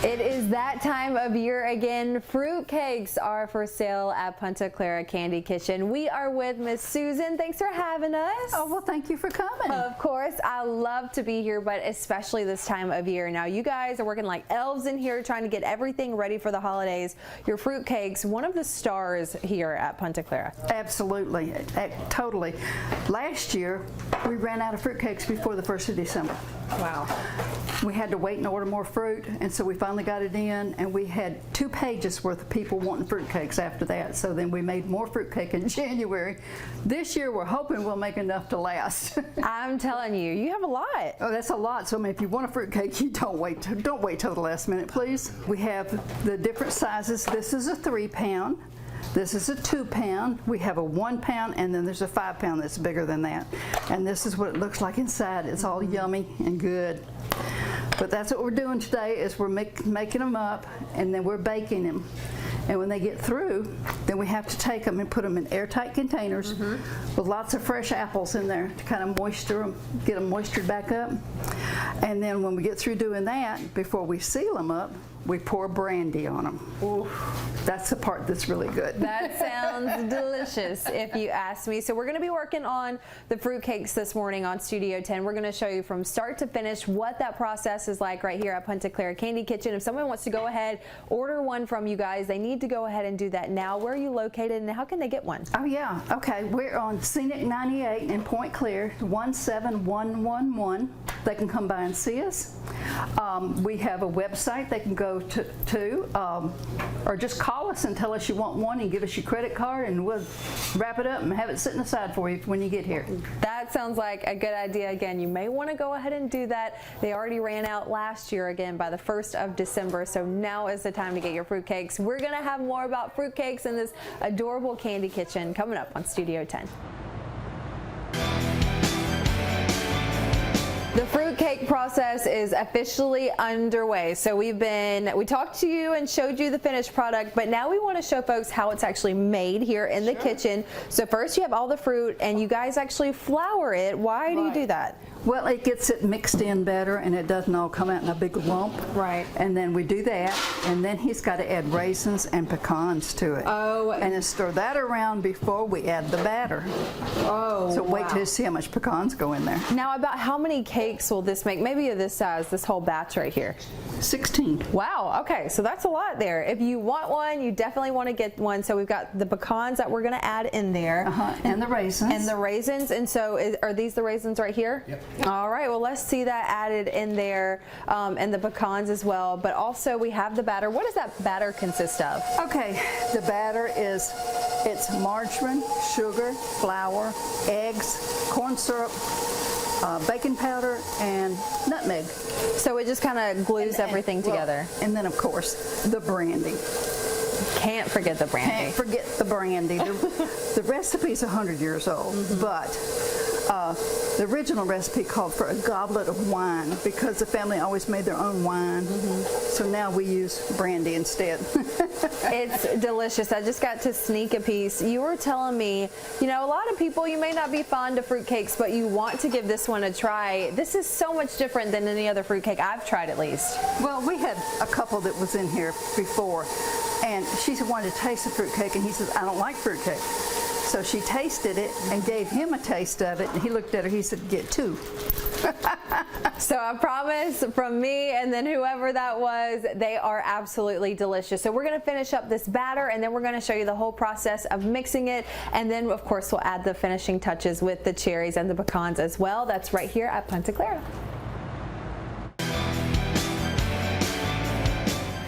It is that time of year again. Fruitcakes are for sale at Punta Clara Candy Kitchen. We are with Miss Susan. Thanks for having us. Oh, well, thank you for coming. Of course, I love to be here, but especially this time of year. Now, you guys are working like elves in here trying to get everything ready for the holidays. Your fruitcakes, one of the stars here at Punta Clara. Absolutely, totally. Last year, we ran out of fruitcakes before the 1st of December. Wow. We had to wait and order more fruit, and so we finally got it in, and we had 2 pages worth of people wanting fruitcakes after that. So then we made more fruitcake in January. This year, we're hoping we'll make enough to last. I'm telling you, you have a lot. Oh, that's a lot. So I mean, if you want a fruitcake, you don't wait till the last minute, please. We have the different sizes. This is a 3-pound. This is a 2-pound. We have a 1-pound, and then there's a 5-pound that's bigger than that. And this is what it looks like inside. It's all yummy and good. But that's what we're doing today is we're making them up, and then we're baking them. And when they get through, then we have to take them and put them in airtight containers with lots of fresh apples in there to kind of moisture them, get them moistured back up. And then when we get through doing that, before we seal them up, we pour brandy on them. Ooh, that's the part that's really good. That sounds delicious, if you ask me. So we're going to be working on the fruitcakes this morning on Studio 10. We're going to show you from start to finish what that process is like right here at Punta Clara Candy Kitchen. If someone wants to go ahead, order one from you guys, they need to go ahead and do that now. Where are you located, and how can they get one? Oh, yeah. Okay. We're on Scenic 98 in Point Clear, 17111. They can come by and see us. We have a website they can go to or just call us and tell us you want one and give us your credit card, and we'll wrap it up and have it sitting aside for you when you get here. That sounds like a good idea. Again, you may want to go ahead and do that. They already ran out last year again by the 1st of December, so now is the time to get your fruitcakes. We're going to have more about fruitcakes in this adorable candy kitchen coming up on Studio 10. The fruitcake process is officially underway. So we talked to you and showed you the finished product, but now we want to show folks how it's actually made here in the kitchen. So first you have all the fruit, and you guys actually flour it. Why do you do that? Well, it gets it mixed in better, and it doesn't all come out in a big lump. Right. And then we do that, and then he's got to add raisins and pecans to it. Oh. And then stir that around before we add the batter. Oh, so wait till you see how much pecans go in there. Now, about how many cakes will this make? Maybe of this size, this whole batch right here. 16. Wow, okay, so that's a lot there. If you want one, you definitely want to get one. So we've got the pecans that we're going to add in there. And the raisins. And the raisins, and so are these the raisins right here? Yep. All right, well, let's see that added in there, and the pecans as well. But also we have the batter. What does that batter consist of? Okay, the batter is, it's margarine, sugar, flour, eggs, corn syrup, baking powder, and nutmeg. So it just kind of glues everything together. And then, of course, the brandy. Can't forget the brandy. Can't forget the brandy. The recipe's 100 years old, but the original recipe called for a goblet of wine because the family always made their own wine. So now we use brandy instead. It's delicious. I just got to sneak a piece. You were telling me, you know, a lot of people, you may not be fond of fruitcakes, but you want to give this one a try. This is so much different than any other fruitcake I've tried, at least. Well, we had a couple that was in here before, and she wanted to taste the fruitcake, and he says, I don't like fruitcake. So she tasted it and gave him a taste of it, and he looked at her, he said, get 2. So I promise, from me and then whoever that was, they are absolutely delicious. So we're going to finish up this batter, and then we're going to show you the whole process of mixing it, and then of course we'll add the finishing touches with the cherries and the pecans as well. That's right here at Punta Clara.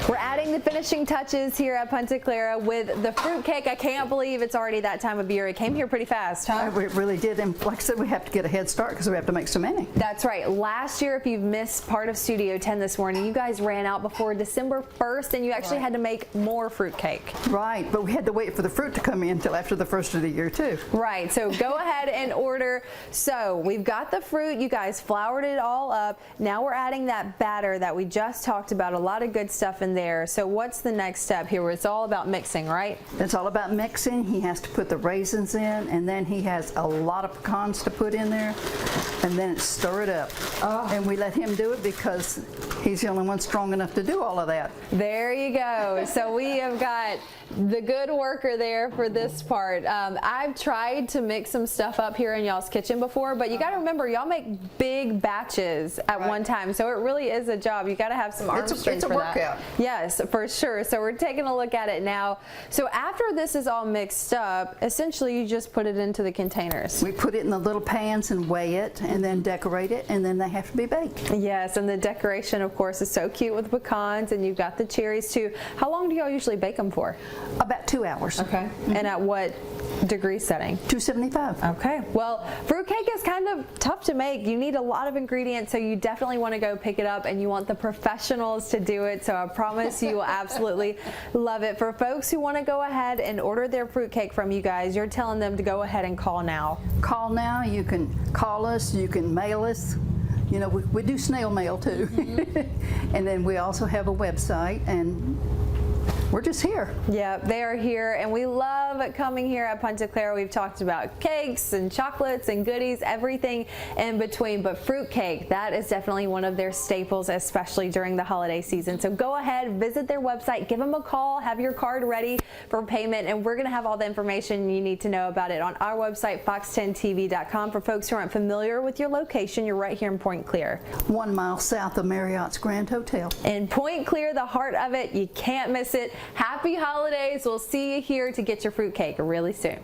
We're adding the finishing touches here at Punta Clara with the fruitcake. I can't believe it's already that time of year. It came here pretty fast, huh? We really did, and like I said, we have to get a head start because we have to make so many. That's right. Last year, if you've missed part of Studio 10 this morning, you guys ran out before December 1st, and you actually had to make more fruitcake. Right, but we had to wait for the fruit to come in until after the 1st of the year, too. Right, so go ahead and order. So we've got the fruit. You guys floured it all up. Now we're adding that batter that we just talked about. A lot of good stuff in there. So what's the next step here? It's all about mixing, right? It's all about mixing. He has to put the raisins in, and then he has a lot of pecans to put in there, and then stir it up. And we let him do it because he's the only one strong enough to do all of that. There you go. So we have got the good worker there for this part. I've tried to mix some stuff up here in y'all's kitchen before, but you got to remember, y'all make big batches at one time, so it really is a job. You got to have some arm strength for that. It's a workout. Yes, for sure. So we're taking a look at it now. So after this is all mixed up, essentially you just put it into the containers. We put it in the little pans and weigh it, and then decorate it, and then they have to be baked. Yes, and the decoration, of course, is so cute with pecans, and you've got the cherries too. How long do y'all usually bake them for? About 2 hours. Okay. And at what degree setting? 275. Okay. Well, fruitcake is kind of tough to make. You need a lot of ingredients, so you definitely want to go pick it up, and you want the professionals to do it. So I promise you will absolutely love it. For folks who want to go ahead and order their fruitcake from you guys, you're telling them to go ahead and call now. Call now. You can call us. You can mail us. You know, we do snail mail too. And then we also have a website, and we're just here. Yeah, they are here, and we love coming here at Punta Clara. We've talked about cakes and chocolates and goodies, everything in between, but fruitcake, that is definitely one of their staples, especially during the holiday season. So go ahead, visit their website, give them a call, have your card ready for payment, and we're gonna have all the information you need to know about it on our website, fox10tv.com. For folks who aren't familiar with your location, you're right here in Point Clear. 1 mile south of Marriott's Grand Hotel. In Point Clear, the heart of it, you can't miss it. Happy holidays. We'll see you here to get your fruitcake really soon.